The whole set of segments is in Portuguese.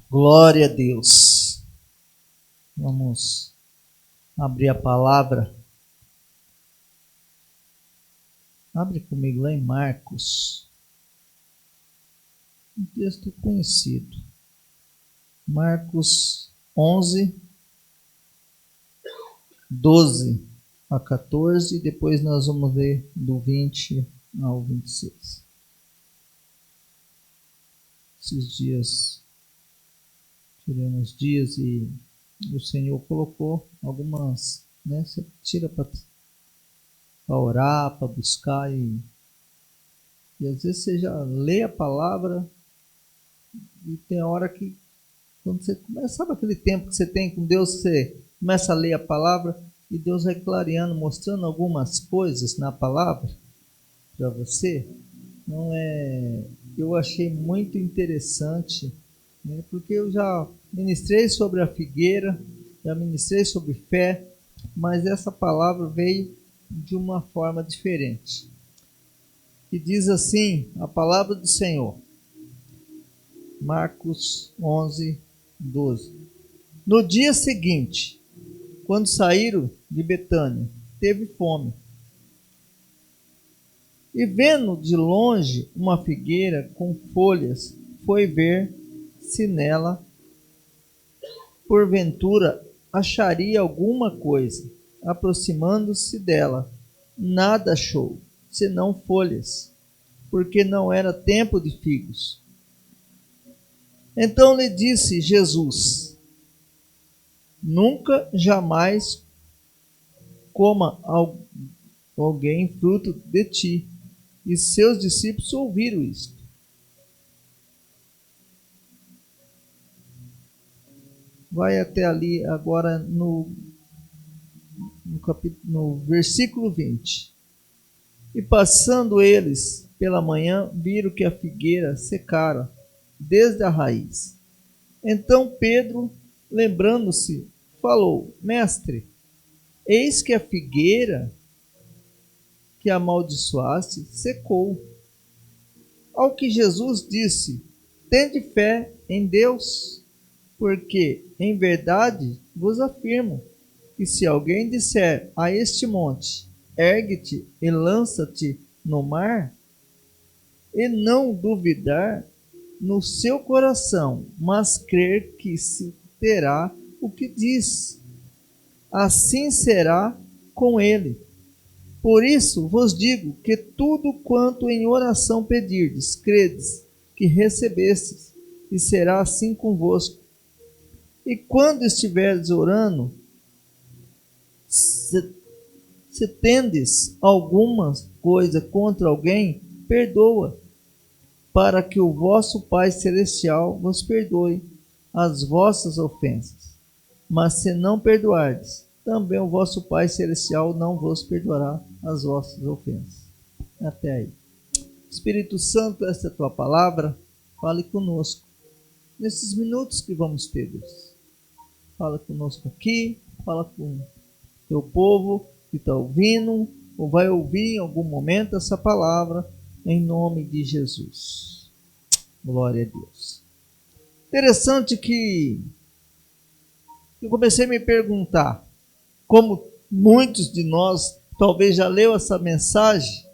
Glória a Deus. Vamos abrir a palavra. Abre comigo lá em Marcos. Um texto conhecido. Marcos 11, 12 a 14. Depois nós vamos ler do 20 ao 26. Esses dias, tiramos dias e o Senhor colocou algumas, né? Você tira para orar, para buscar e às vezes você já lê a palavra e tem hora que quando você começa, sabe aquele tempo que você tem com Deus, você começa a ler a palavra e Deus vai clareando, mostrando algumas coisas na palavra para você. Não é, eu achei muito interessante, né? Porque eu já ministrei sobre a figueira, já ministrei sobre fé, mas essa palavra veio de uma forma diferente. E diz assim, a palavra do Senhor, Marcos 11, 12. No dia seguinte, quando saíram de Betânia, teve fome. E vendo de longe uma figueira com folhas, foi ver se nela, porventura, acharia alguma coisa. Aproximando-se dela, nada achou, senão folhas, porque não era tempo de figos. Então lhe disse Jesus: nunca jamais coma alguém fruto de ti. E seus discípulos ouviram isto. Vai até ali agora no versículo 20. E passando eles pela manhã, viram que a figueira secara desde a raiz. Então Pedro, lembrando-se, falou: Mestre, eis que a figueira que amaldiçoaste secou. Ao que Jesus disse: tende fé em Deus, porque em verdade vos afirmo que se alguém disser a este monte: ergue-te e lança-te no mar, e não duvidar no seu coração, mas crer que se terá o que diz, assim será com ele. Por isso vos digo que tudo quanto em oração pedirdes, credes que recebestes, e será assim convosco. E quando estiverdes orando, se tendes alguma coisa contra alguém, perdoa, para que o vosso Pai Celestial vos perdoe as vossas ofensas. Mas se não perdoardes, também o vosso Pai Celestial não vos perdoará as vossas ofensas. Até aí. Espírito Santo, esta é a tua palavra, fale conosco nesses minutos que vamos ter, Deus. Fala conosco aqui, fala com o teu povo que está ouvindo ou vai ouvir em algum momento essa palavra, em nome de Jesus. Glória a Deus. Interessante que eu comecei a me perguntar, como muitos de nós talvez já leu essa mensagem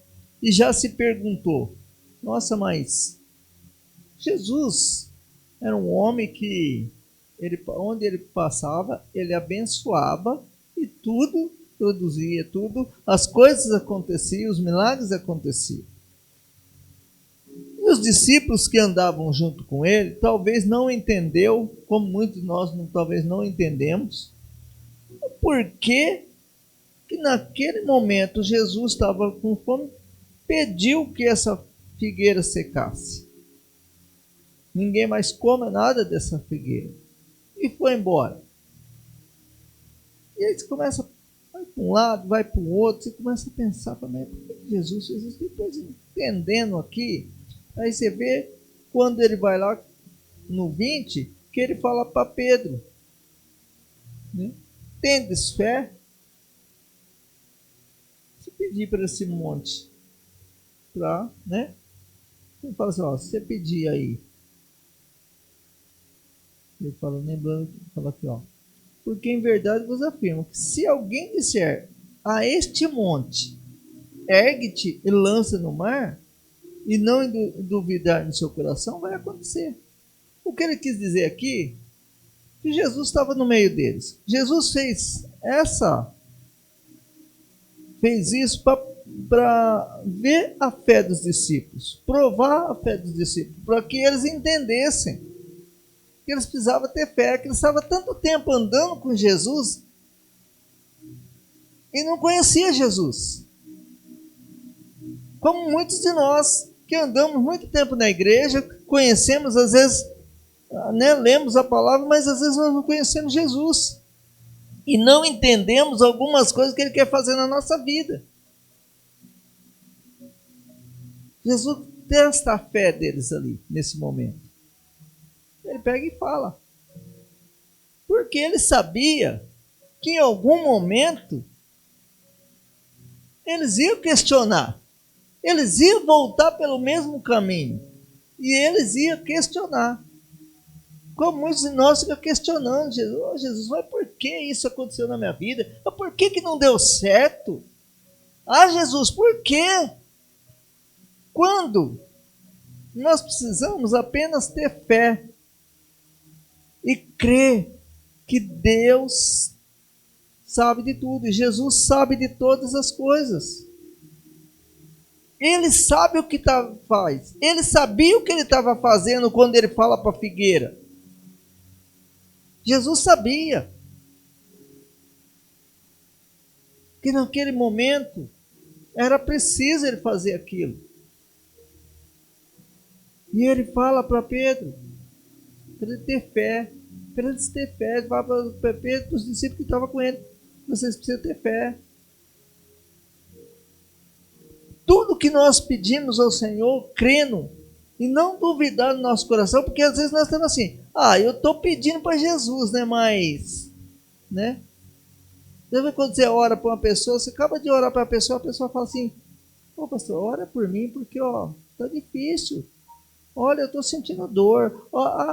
e já se perguntou: nossa, mas Jesus era um homem que onde ele passava, ele abençoava e tudo produzia, tudo, as coisas aconteciam, os milagres aconteciam. E os discípulos que andavam junto com ele, talvez não entendeu, como muitos de nós talvez não entendemos, por que naquele momento Jesus estava com fome, pediu que essa figueira secasse. Ninguém mais come nada dessa figueira. E foi embora. E aí você começa, vai para um lado, vai para o outro, você começa a pensar, por que Jesus fez isso? Depois entendendo aqui, aí você vê quando ele vai lá no 20, que ele fala para Pedro, né? Tendes fé? Se pedir para esse monte, né? Ele fala assim, ó, se você pedir aí Ele fala, lembrando, fala aqui, ó. Porque em verdade vos afirmo que se alguém disser a este monte, ergue-te e lança no mar, e não duvidar no seu coração, vai acontecer. O que ele quis dizer aqui, que Jesus estava no meio deles. Jesus fez isso para ver a fé dos discípulos, provar a fé dos discípulos, para que eles entendessem que eles precisavam ter fé, que eles estavam tanto tempo andando com Jesus e não conhecia Jesus. Como muitos de nós que andamos muito tempo na igreja, conhecemos, às vezes, né, lemos a palavra, mas às vezes nós não conhecemos Jesus e não entendemos algumas coisas que Ele quer fazer na nossa vida. Jesus testa a fé deles ali, nesse momento. Ele pega e fala. Porque ele sabia que em algum momento eles iam questionar. Eles iam voltar pelo mesmo caminho. E eles iam questionar. Como muitos de nós ficam questionando Jesus. Oh, Jesus, mas por que isso aconteceu na minha vida? Por que não deu certo? Ah, Jesus, por quê? Quando nós precisamos apenas ter fé e crer que Deus sabe de tudo, e Jesus sabe de todas as coisas. Ele sabe o que faz. Ele sabia o que ele estava fazendo quando ele fala para a figueira. Jesus sabia que naquele momento era preciso ele fazer aquilo. E ele fala para Pedro, para ele ter fé, para eles ter fé. Ele fala para Pedro, para os discípulos que estavam com ele, vocês precisam ter fé. Tudo que nós pedimos ao Senhor, crendo, e não duvidar no nosso coração, porque às vezes nós estamos assim, eu estou pedindo para Jesus, né, mas, né? Quando você ora para uma pessoa, você acaba de orar para a pessoa fala assim, pastor, ora por mim, porque, está difícil. Olha, eu estou sentindo dor.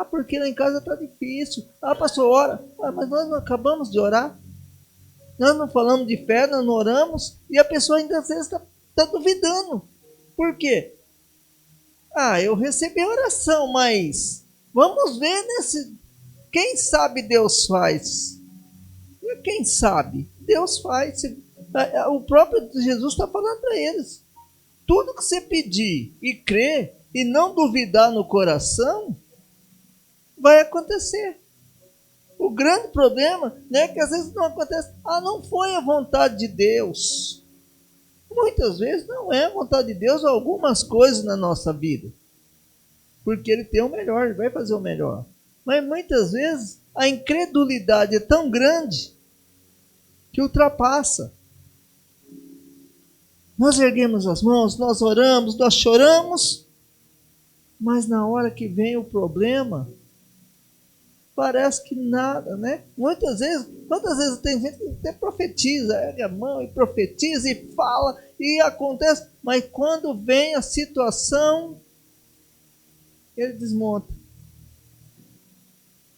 Porque lá em casa está difícil. Pastor, ora. Mas nós não acabamos de orar. Nós não falamos de fé, nós não oramos. E a pessoa ainda às vezes está duvidando. Por quê? Eu recebi a oração, mas vamos ver nesse... Quem sabe Deus faz. E quem sabe? Deus faz. O próprio Jesus está falando para eles. Tudo que você pedir e crer, e não duvidar no coração, vai acontecer. O grande problema, né, é que às vezes não acontece. Não foi a vontade de Deus. Muitas vezes não é a vontade de Deus algumas coisas na nossa vida. Porque Ele tem o melhor, Ele vai fazer o melhor. Mas muitas vezes a incredulidade é tão grande que ultrapassa. Nós erguemos as mãos, nós oramos, nós choramos, mas na hora que vem o problema, parece que nada, né? Quantas vezes tem gente que até profetiza, ergue a mão e profetiza e fala e acontece, mas quando vem a situação, ele desmonta.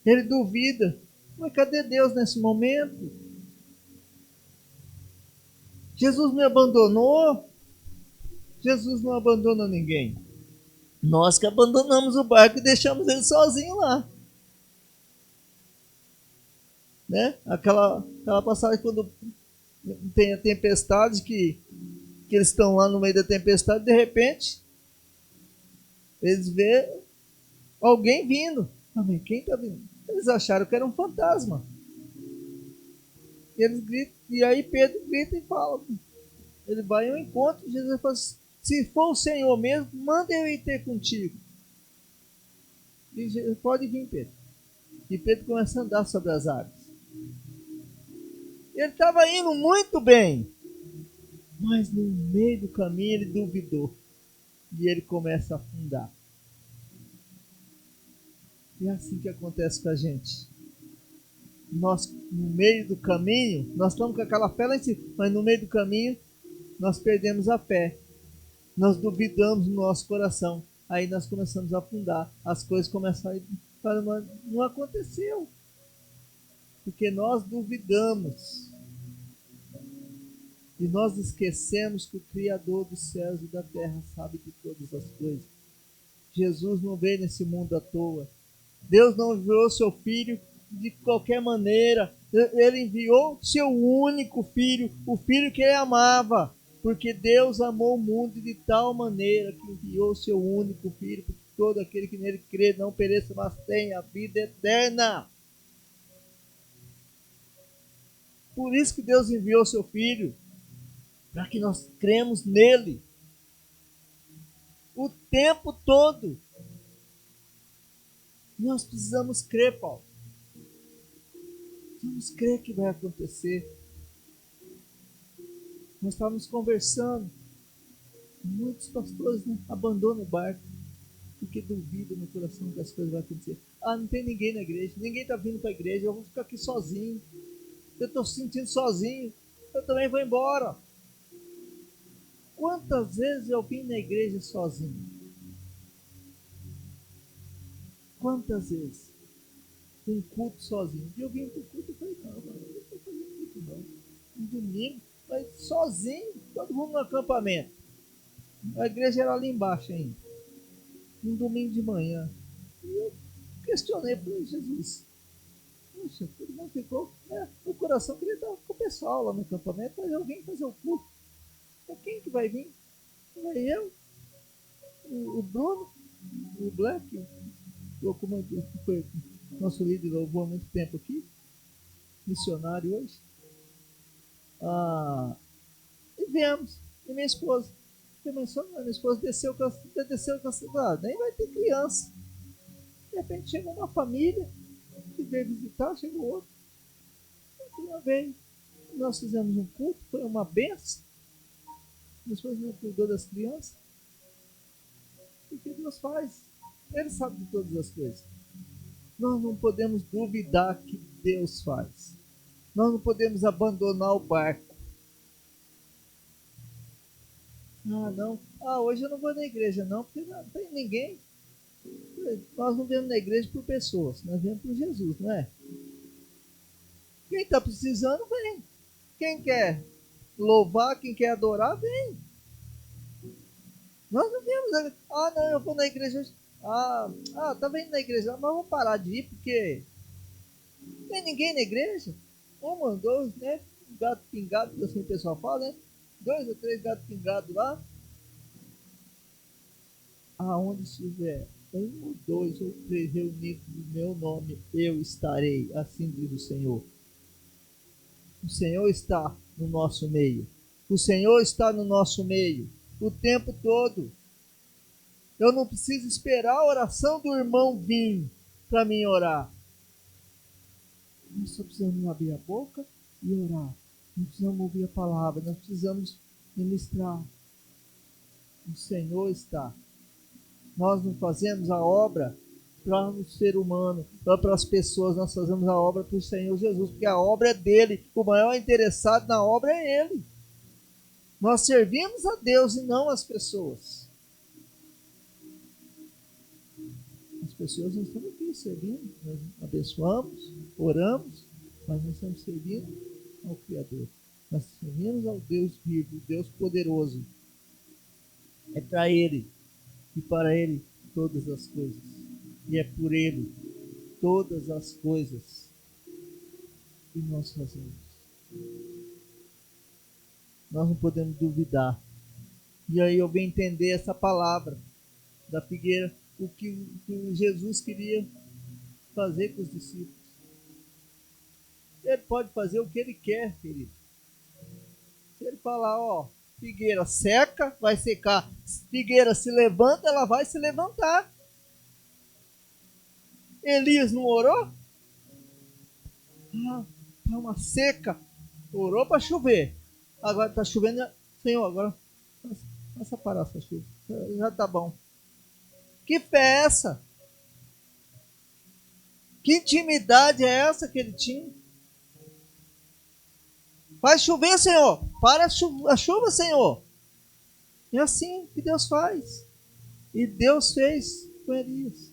Ele duvida. Mas cadê Deus nesse momento? Jesus me abandonou? Jesus não abandona ninguém. Nós que abandonamos o barco e deixamos ele sozinho lá. Né? Aquela passagem quando tem a tempestade, que eles estão lá no meio da tempestade, de repente, eles vê alguém vindo. Mas quem está vindo? Eles acharam que era um fantasma. E eles gritam, e aí Pedro grita e fala. Ele vai ao encontro, Jesus fala assim, se for o Senhor mesmo, manda eu ir ter contigo. E Jesus, pode vir, Pedro. E Pedro começa a andar sobre as águas. Ele estava indo muito bem, mas no meio do caminho ele duvidou. E ele começa a afundar. E é assim que acontece com a gente. Nós, no meio do caminho, nós estamos com aquela fé lá em cima, mas no meio do caminho, nós perdemos a fé. Nós duvidamos no nosso coração. Aí nós começamos a afundar. As coisas começam a ir Fala, mas não aconteceu. Porque nós duvidamos. E nós esquecemos que o Criador dos céus e da terra sabe de todas as coisas. Jesus não veio nesse mundo à toa. Deus não enviou seu Filho de qualquer maneira. Ele enviou seu único Filho, o Filho que ele amava. Porque Deus amou o mundo de tal maneira que enviou seu único Filho, para que todo aquele que nele crê não pereça, mas tenha a vida eterna. Por isso que Deus enviou seu Filho, para que nós cremos nele o tempo todo. Nós precisamos crer, Paulo. Precisamos crer que vai acontecer. Nós estávamos conversando. Muitos pastores, né, abandonam o barco porque duvidam no coração que as coisas vão acontecer. Ah, não tem ninguém na igreja. Ninguém está vindo para a igreja. Eu vou ficar aqui sozinho. Eu estou se sentindo sozinho. Eu também vou embora. Quantas vezes eu vim na igreja sozinho? Quantas vezes? Um culto sozinho. E eu vim para o culto e falei, não estou fazendo culto não. Um domingo, mas sozinho, todo mundo no acampamento. A igreja era ali embaixo ainda. Um domingo de manhã. E eu questionei, falei, Jesus, poxa, todo mundo ficou, né? O coração queria estar com o pessoal lá no acampamento, mas eu vim fazer o culto. Então quem que vai vir? Vai eu, o Bruno, o Black, como foi nosso líder louvou há muito tempo aqui, missionário hoje. E viemos, e minha esposa. Minha esposa desceu com a cidade, nem vai ter criança. De repente chegou uma família que veio visitar, chegou outra. Uma vez nós fizemos um culto, foi uma benção. Minha esposa não cuidou das crianças. O que Deus faz? Ele sabe de todas as coisas. Nós não podemos duvidar que Deus faz. Nós não podemos abandonar o barco. Não. Hoje eu não vou na igreja não, porque não tem ninguém. Nós não viemos na igreja por pessoas, nós viemos por Jesus, não é? Quem está precisando, vem. Quem quer louvar, quem quer adorar, vem. Nós não viemos. Não, eu vou na igreja hoje. Tá vendo na igreja, mas vou parar de ir porque não tem ninguém na igreja. Uma, dois, né? Um gato pingado, assim o pessoal fala, né? 2 ou 3 gatos pingados lá. Aonde estiver 1 ou 2 ou 3 reunidos no meu nome, eu estarei, assim diz o Senhor. O Senhor está no nosso meio. O Senhor está no nosso meio o tempo todo. Eu não preciso esperar a oração do irmão vir para mim orar. Nós só precisamos abrir a boca e orar. Nós precisamos ouvir a palavra, nós precisamos ministrar. O Senhor está. Nós não fazemos a obra para o ser humano, para as pessoas, nós fazemos a obra para o Senhor Jesus, porque a obra é dele, o maior interessado na obra é ele. Nós servimos a Deus e não as pessoas. As pessoas não estão aqui servindo, nós abençoamos, oramos, mas nós estamos servindo ao Criador. Nós servimos ao Deus vivo, Deus poderoso. É para Ele e para Ele todas as coisas. E é por Ele todas as coisas que nós fazemos. Nós não podemos duvidar. E aí eu venho entender essa palavra da figueira, o que Jesus queria fazer com os discípulos. Ele pode fazer o que Ele quer, querido. Se Ele falar, figueira seca, vai secar. Figueira se levanta, ela vai se levantar. Elias não orou? Tá uma seca. Orou para chover. Agora está chovendo. Senhor, agora faça parar essa chuva. Já está bom. Que fé é essa? Que intimidade é essa que ele tinha? Vai chover, Senhor. Para a chuva, Senhor. É assim que Deus faz. E Deus fez com Elias.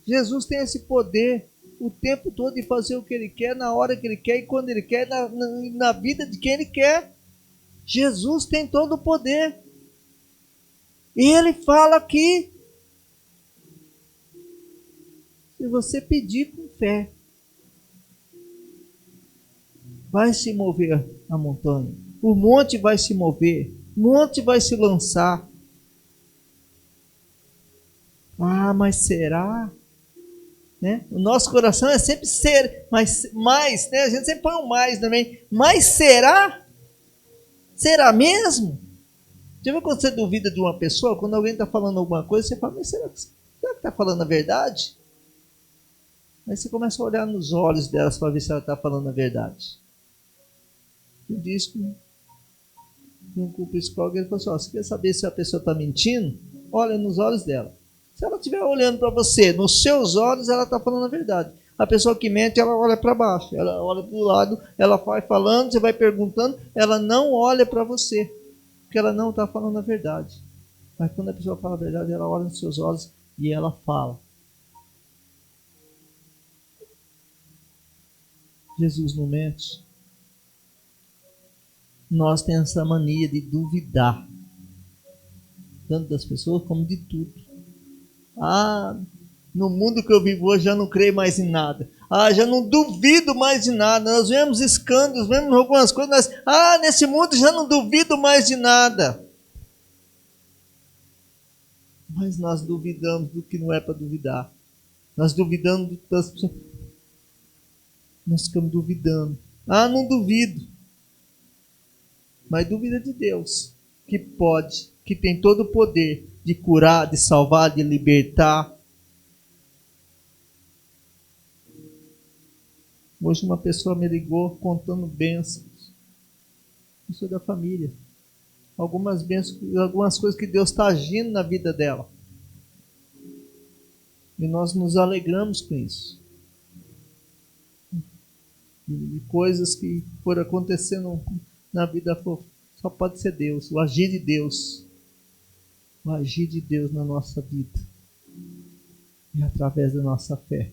Jesus tem esse poder o tempo todo de fazer o que Ele quer, na hora que Ele quer e quando Ele quer, na vida de quem Ele quer. Jesus tem todo o poder. E Ele fala aqui, se você pedir com fé, vai se mover a montanha. O monte vai se mover. O monte vai se lançar. Ah, mas será? Né? O nosso coração é sempre ser, mas mais, né? A gente sempre põe um mais também. Mas será? Será mesmo? Já viu quando você duvida de uma pessoa? Quando alguém está falando alguma coisa, você fala, mas será que está falando a verdade? Aí você começa a olhar nos olhos delas para ver se ela está falando a verdade. Eu disse que um psicólogo, ele falou assim, você quer saber se a pessoa está mentindo? Olha nos olhos dela. Se ela estiver olhando para você, nos seus olhos, ela está falando a verdade. A pessoa que mente, ela olha para baixo, ela olha para o lado, ela vai falando, você vai perguntando, ela não olha para você, porque ela não está falando a verdade. Mas quando a pessoa fala a verdade, ela olha nos seus olhos e ela fala. Jesus não mente. Nós temos essa mania de duvidar, tanto das pessoas como de tudo. Ah, no mundo que eu vivo hoje, já não creio mais em nada. Ah, já não duvido mais de nada. Nós vemos escândalos, vemos algumas coisas. Nesse mundo já não duvido mais de nada. Mas nós duvidamos do que não é para duvidar. Nós duvidamos das pessoas. Nós ficamos duvidando. Não duvido. Mas duvida de Deus, que pode, que tem todo o poder de curar, de salvar, de libertar. Hoje uma pessoa me ligou contando bênçãos. Isso é da família. Algumas bênçãos, algumas coisas que Deus está agindo na vida dela. E nós nos alegramos com isso. E coisas que foram acontecendo na vida, só pode ser Deus, o agir de Deus. O agir de Deus na nossa vida. E através da nossa fé.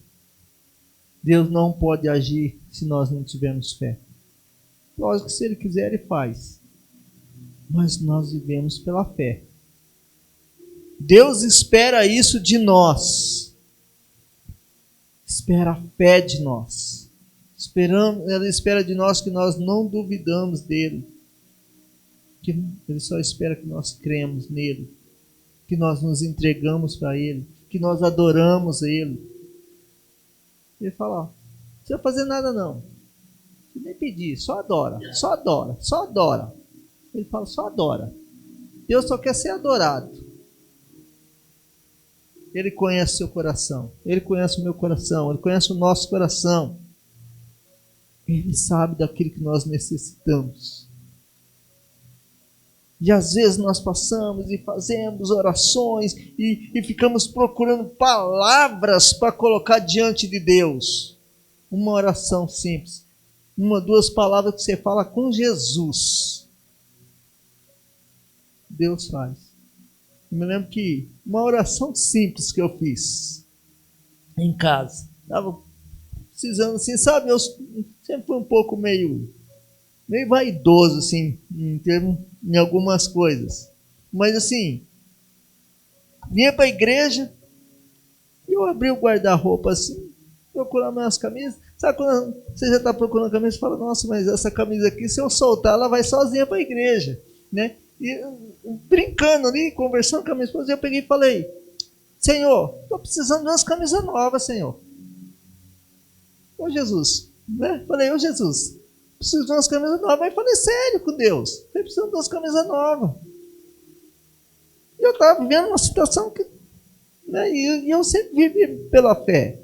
Deus não pode agir se nós não tivermos fé. Lógico que se Ele quiser, Ele faz. Mas nós vivemos pela fé. Deus espera isso de nós. Espera a fé de nós. Ele espera de nós que nós não duvidamos dEle. Que Ele só espera que nós cremos nele. Que nós nos entregamos para Ele. Que nós adoramos Ele. Ele fala, não precisa fazer nada não. Não precisa nem pedir, só adora, só adora, só adora. Ele fala, só adora. Deus só quer ser adorado. Ele conhece o seu coração. Ele conhece o meu coração. Ele conhece o nosso coração. Ele sabe daquilo que nós necessitamos. E às vezes nós passamos e fazemos orações e ficamos procurando palavras para colocar diante de Deus. Uma oração simples. 1, 2 palavras que você fala com Jesus. Deus faz. Eu me lembro que uma oração simples que eu fiz em casa. Estava precisando assim, sabe? Eu sempre fui um pouco meio vaidoso, assim, em algumas coisas. Mas assim, vinha para a igreja, e eu abri o guarda-roupa assim, procurar minhas camisas. Sabe quando você já está procurando a camisa e fala, nossa, mas essa camisa aqui, se eu soltar, ela vai sozinha para a igreja, né? E brincando ali, conversando com a minha esposa, eu peguei e falei, Senhor, estou precisando de umas camisas novas, Senhor. Ô Jesus, né? Falei, ô Jesus, preciso de umas camisas novas. Aí falei, sério com Deus, eu preciso de umas camisas novas. E eu estava vivendo uma situação que, né, e eu sempre vivi pela fé.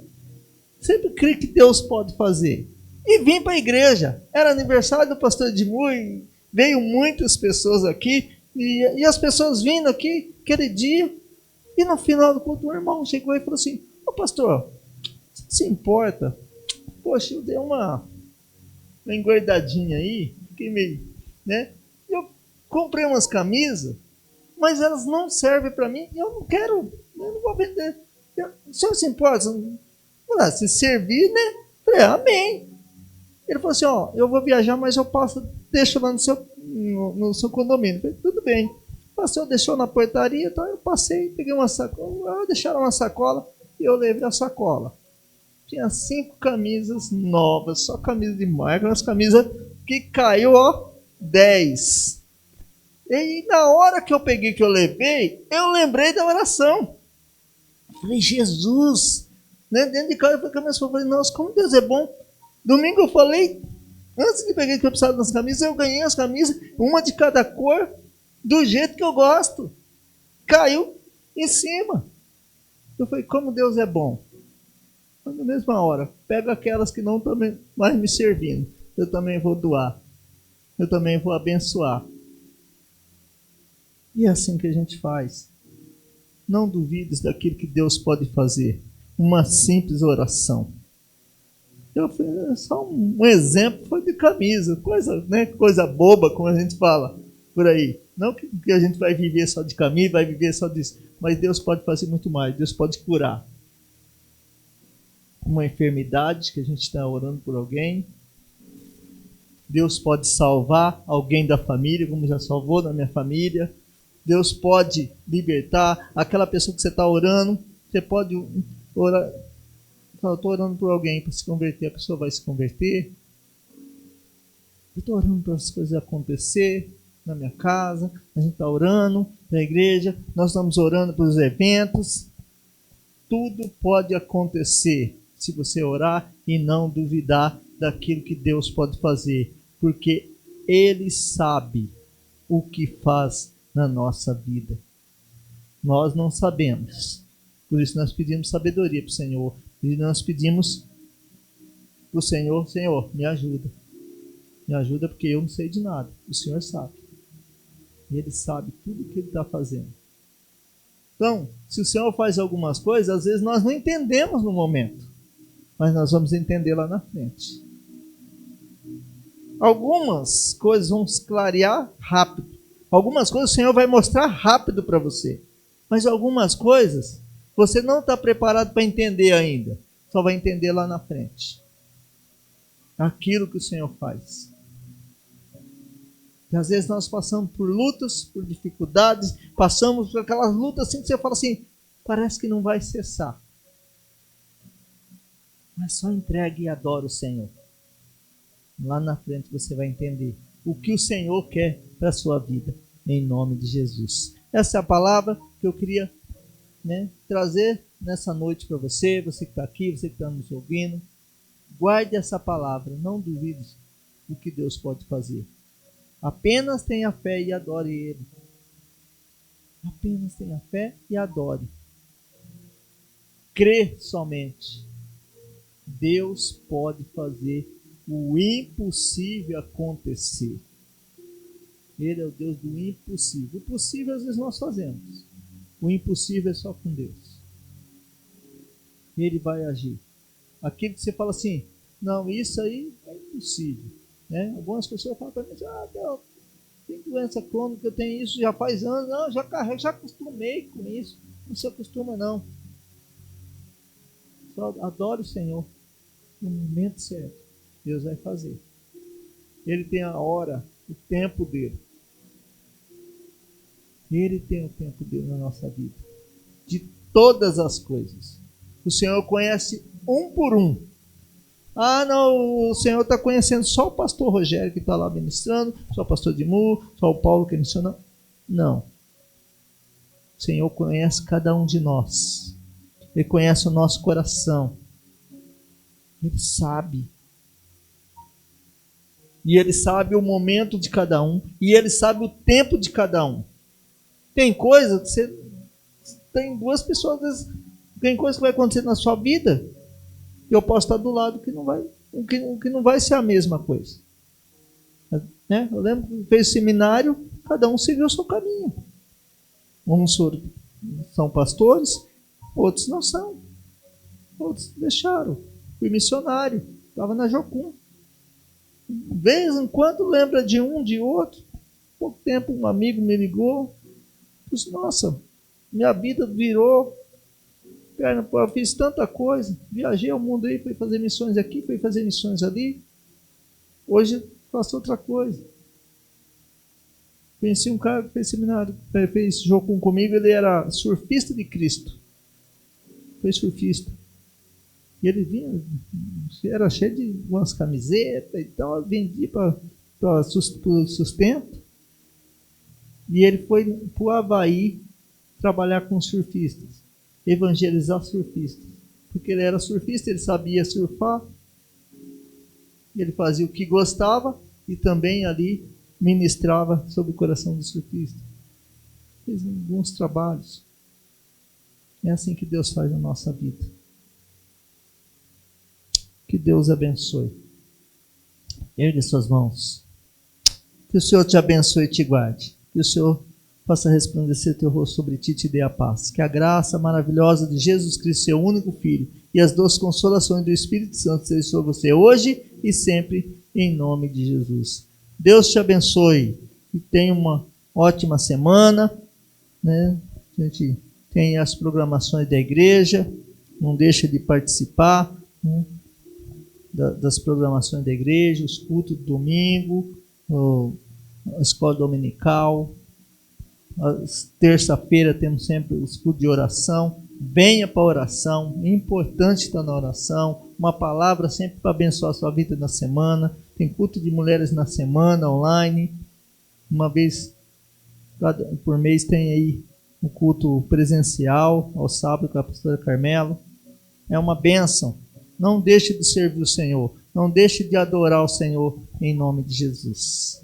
Sempre creio que Deus pode fazer. E vim para a igreja. Era aniversário do pastor Edmur, e veio muitas pessoas aqui, e as pessoas vindo aqui aquele dia, e no final do culto, o irmão chegou e falou assim, ô pastor, você se importa? Poxa, eu dei uma engordadinha aí, fiquei meio, né? Eu comprei umas camisas, mas elas não servem para mim, e eu não quero, eu não vou vender. O senhor se importa? Se servir, né? Falei, amém. Ele falou assim, eu vou viajar, mas eu deixo lá no seu condomínio. Falei, tudo bem. Passou, deixou na portaria, então eu passei, peguei uma sacola, deixaram uma sacola e eu levei a sacola. Tinha 5 camisas novas, só camisa de marca, umas camisas que caiu, 10. E na hora que eu peguei, que eu levei, eu lembrei da oração. Falei, Jesus, né? Dentro de casa eu falei, nossa, como Deus é bom. Domingo eu falei, antes de pegar que eu precisava das camisas, eu ganhei as camisas, uma de cada cor, do jeito que eu gosto. Caiu em cima. Eu falei, como Deus é bom. Mas na mesma hora, pego aquelas que não estão mais me servindo. Eu também vou doar. Eu também vou abençoar. E é assim que a gente faz. Não duvides daquilo que Deus pode fazer. Uma simples oração. Só um exemplo foi de camisa. Coisa boba, como a gente fala por aí. Não que a gente vai viver só de camisa, vai viver só disso. Mas Deus pode fazer muito mais. Deus pode curar uma enfermidade que a gente está orando por alguém. Deus pode salvar alguém da família, como já salvou na minha família. Deus pode libertar aquela pessoa que você está orando. Você pode orar. Eu estou orando por alguém para se converter, a pessoa vai se converter. Eu estou orando para as coisas acontecer na minha casa. A gente está orando na igreja. Nós estamos orando para os eventos. Tudo pode acontecer se você orar e não duvidar daquilo que Deus pode fazer. Porque Ele sabe o que faz na nossa vida. Nós não sabemos. Por isso nós pedimos sabedoria para o Senhor. E nós pedimos para o Senhor, Senhor, me ajuda. Me ajuda porque eu não sei de nada. O Senhor sabe. E Ele sabe tudo o que Ele está fazendo. Então, se o Senhor faz algumas coisas, às vezes nós não entendemos no momento. Mas nós vamos entender lá na frente. Algumas coisas vão se clarear rápido. Algumas coisas o Senhor vai mostrar rápido para você. Mas algumas coisas você não está preparado para entender ainda. Só vai entender lá na frente. Aquilo que o Senhor faz. E às vezes nós passamos por lutas, por dificuldades, passamos por aquelas lutas assim que você fala assim, parece que não vai cessar. Mas só entregue e adore o Senhor. Lá na frente você vai entender o que o Senhor quer para a sua vida, em nome de Jesus. Essa é a palavra que eu queria trazer nessa noite para você, você que está aqui, você que está nos ouvindo. Guarde essa palavra, não duvide do que Deus pode fazer. Apenas tenha fé e adore Ele. Apenas tenha fé e adore. Crê somente. Deus pode fazer o impossível acontecer. Ele é o Deus do impossível. O possível às vezes nós fazemos. O impossível é só com Deus. Ele vai agir. Aquilo que você fala assim, não, isso aí é impossível. Algumas pessoas falam para mim, Deus, tem doença crônica, eu tenho isso já faz anos, não, já carrego, já acostumei com isso. Não se acostuma não. Só adore o Senhor. No momento certo, Deus vai fazer. Ele tem a hora, o tempo dele. Ele tem o tempo dele na nossa vida. De todas as coisas. O Senhor conhece um por um. Ah, não, o Senhor está conhecendo só o pastor Rogério que está lá ministrando, só o pastor Dimu, só o Paulo que menciona. Não. O Senhor conhece cada um de nós. Ele conhece o nosso coração. Ele sabe. E Ele sabe o momento de cada um. E Ele sabe o tempo de cada um. Tem coisa que você... Tem duas pessoas, às vezes, tem coisa que vai acontecer na sua vida e eu posso estar do lado que não vai ser a mesma coisa. Eu lembro que fez seminário, cada um seguiu o seu caminho. Uns são pastores, outros não são. Outros deixaram. Fui missionário, estava na Jocum. De vez em quando lembra de um, de outro. Pouco tempo um amigo me ligou. Disse, nossa, minha vida virou Perna, pô, eu fiz tanta coisa, viajei ao mundo aí, fui fazer missões aqui, fui fazer missões ali. Hoje faço outra coisa. Conheci um cara que fez seminário, fez jogo comigo, ele era surfista de Cristo. Foi surfista. E ele vinha, era cheio de umas camisetas e tal, vendia para sustento. E ele foi para o Havaí trabalhar com surfistas, evangelizar surfistas. Porque ele era surfista, ele sabia surfar, ele fazia o que gostava e também ali ministrava sobre o coração do surfista. Fez alguns trabalhos. É assim que Deus faz na nossa vida. Que Deus abençoe. Ergue suas mãos. Que o Senhor te abençoe e te guarde. Que o Senhor faça resplandecer teu rosto sobre ti e te dê a paz. Que a graça maravilhosa de Jesus Cristo, seu único Filho, e as doces consolações do Espírito Santo sejam sobre você hoje e sempre, em nome de Jesus. Deus te abençoe e tenha uma ótima semana, né? A gente tem as programações da igreja, não deixa de participar, né? Das programações da igreja, os cultos do domingo, a escola dominical. Terça-feira temos sempre os cultos de oração. Venha para a oração, é importante estar na oração. Uma palavra sempre para abençoar a sua vida na semana. Tem culto de mulheres na semana, online. Uma vez por mês tem aí um culto presencial, ao sábado, com a pastora Carmelo. É uma bênção. Não deixe de servir o Senhor. Não deixe de adorar o Senhor em nome de Jesus.